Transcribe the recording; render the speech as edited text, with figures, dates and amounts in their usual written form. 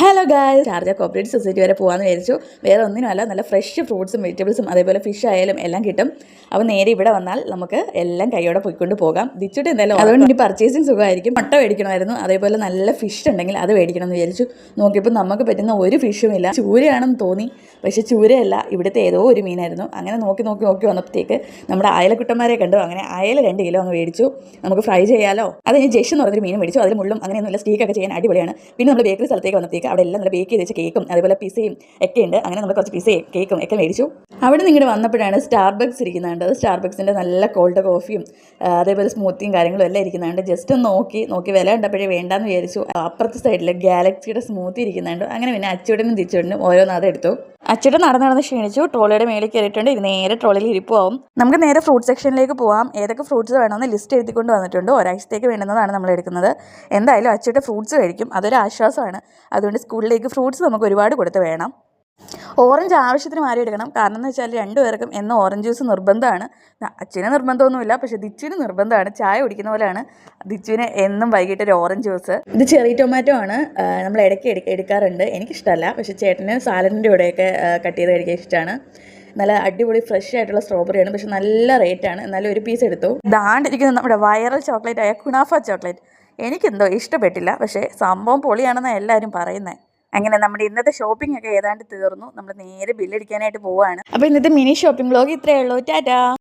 Hello guys, Sharjah cooperative society വരെ പോകാമെന്ന് വിചാരിച്ചു. വേറെ ഒന്നിനുമല്ല, നല്ല ഫ്രഷ് ഫ്രൂട്ട്സും വെജിറ്റബിൾസും അതേപോലെ ഫിഷ് ആയാലും എല്ലാം കിട്ടും. അപ്പോൾ നേരെ ഇവിടെ വന്നാൽ നമുക്ക് എല്ലാം കൈയോടെ പോയിക്കൊണ്ട് പോകാം. ദിച്ചിട്ട് എന്തായാലും അതുകൊണ്ട് ഇനി പർച്ചേസിങ് സുഖമായിരിക്കും. മുട്ട മേടിക്കണമായിരുന്നു, അതേപോലെ നല്ല ഫിഷ് ഉണ്ടെങ്കിൽ അത് മേടിക്കണം എന്ന് വിചാരിച്ചു. നോക്കിയപ്പോൾ നമുക്ക് പറ്റുന്ന ഒരു ഫിഷും ഇല്ല. ചൂരയാണെന്ന് തോന്നി, പക്ഷേ ചൂരയല്ല, ഇവിടുത്തെ ഏതോ ഒരു മീനായിരുന്നു. അങ്ങനെ നോക്കി വന്നപ്പോഴത്തേക്ക് നമ്മുടെ അയലക്കുട്ടന്മാരെ കണ്ടു. അങ്ങനെ അയല 2 കിലോ അങ്ങ് മേടിച്ചു. നമുക്ക് ഫ്രൈ ചെയ്യാലോ. അത് ഞാൻ ജെഷ് എന്ന് പറഞ്ഞൊരു മീൻ മേടിച്ചു. അതിൽ മുള്ളും അങ്ങനെയൊന്നുമില്ല, സ്റ്റീക്കൊക്കെ ചെയ്യാൻ അടിപൊളിയാണ്. പിന്നെ നമ്മൾ ബേക്കറി സ്ഥലത്തേക്ക് വന്നപ്പോഴത്തേക്ക് അവിടെ എല്ലാം നല്ല ബേക്ക് ചെയ്ത് വെച്ച കേക്കും അതേപോലെ പിസയും ഒക്കെ ഉണ്ട്. അങ്ങനെ നമ്മൾ കുറച്ച് പിസയും കേക്കും ഒക്കെ മേടിച്ചു. അവിടെ നിങ്ങടെ വന്നപ്പോഴാണ് സ്റ്റാർബക്സ് ഇരിക്കുന്നുണ്ട്. സ്റ്റാർബക്സിൻ്റെ നല്ല കോൾഡ് കോഫിയും അതേപോലെ സ്മൂത്തിയും കാര്യങ്ങളും എല്ലാം ഇരിക്കുന്നുണ്ട്. ജസ്റ്റ് ഒന്ന് നോക്കി വില കണ്ടപ്പോഴേ വേണ്ടാന്ന് വിചാരിച്ചു. അപ്പുറത്തെ സൈഡിൽ ഗാലക്സിയുടെ സ്മൂത്തി ഇരിക്കുന്നുണ്ട്. അങ്ങനെ പിന്നെ അച്ചുവിടനും തിച്ചുവിടനും ഓരോന്ന് അതെടുത്തു. അച്ചുവിടൻ നടന്ന് ക്ഷീണിച്ചു. ട്രോളിയുടെ മേളിൽ കയറിയിട്ടുണ്ട്. ഇത് നേരെ ട്രോളിയിൽ ഇരിപ്പാവും. നമുക്ക് നേരെ ഫ്രൂട്ട് സെക്ഷനിലേക്ക് പോവാം. ഏതൊക്കെ ഫ്രൂട്ട്സ് വേണമെന്ന് ലിസ്റ്റ് എഴുതിക്കൊണ്ട് വന്നിട്ടുണ്ട്. ഒരാഴ്ചത്തേക്ക് വേണ്ടുന്നതാണ് നമ്മൾ എടുക്കുന്നത്. എന്തായാലും അച്ചുവിൻ്റെ ഫ്രൂട്ട്സ് കഴിക്കും, അതൊരു ആശ്വാസമാണ്. അതുകൊണ്ട് സ്കൂളിലേക്ക് ഫ്രൂട്ട്സ് നമുക്ക് ഒരുപാട് കൊടുത്ത് വേണം. ഓറഞ്ച് ആവശ്യത്തിന് മാറി എടുക്കണം. കാരണം എന്ന് വെച്ചാൽ 2 പേർക്കും എന്നും ഓറഞ്ച് ജ്യൂസ് നിർബന്ധമാണ്. അച്ഛന് നിർബന്ധമൊന്നുമില്ല, പക്ഷേ ദിച്ചുവിന് നിർബന്ധമാണ്. ചായ കുടിക്കുന്ന പോലെയാണ് ദിച്ചുവിന് എന്നും വൈകിട്ട് ഒരു ഓറഞ്ച് ജ്യൂസ്. ഇത് ചെറി ടൊമാറ്റോ ആണ്. നമ്മൾ ഇടയ്ക്ക് എടുക്കാറുണ്ട്. എനിക്കിഷ്ടമല്ല, പക്ഷേ ചേട്ടന് സാലഡിൻ്റെ കൂടെയൊക്കെ കട്ട് ചെയ്ത് കഴിക്കാൻ ഇഷ്ടമാണ്. നല്ല അടിപൊളി ഫ്രഷ് ആയിട്ടുള്ള സ്ട്രോബെറിയാണ്, പക്ഷെ നല്ല റേറ്റാണ്. എന്നാലും ഒരു പീസ് എടുത്തു. ദാണ്ടിരിക്കുന്നത് നമ്മുടെ വൈറൽ ചോക്ലേറ്റ് ആയ കുനാഫ ചോക്ലേറ്റ്. എനിക്കെന്തോ ഇഷ്ടപ്പെട്ടില്ല, പക്ഷേ സംഭവം പൊളിയാണെന്നാണ് എല്ലാവരും പറയുന്നത്. അങ്ങനെ നമ്മുടെ ഇന്നത്തെ ഷോപ്പിംഗ് ഒക്കെ ഏതാണ്ട് തീർന്നു. നമ്മൾ നേരെ ബില്ലടിക്കാനായിട്ട് പോവുകയാണ്. അപ്പോൾ ഇന്നത്തെ മിനി ഷോപ്പിംഗ് വ്ലോഗ് ഇത്രയേ ഉള്ളൂ. ടാറ്റാ.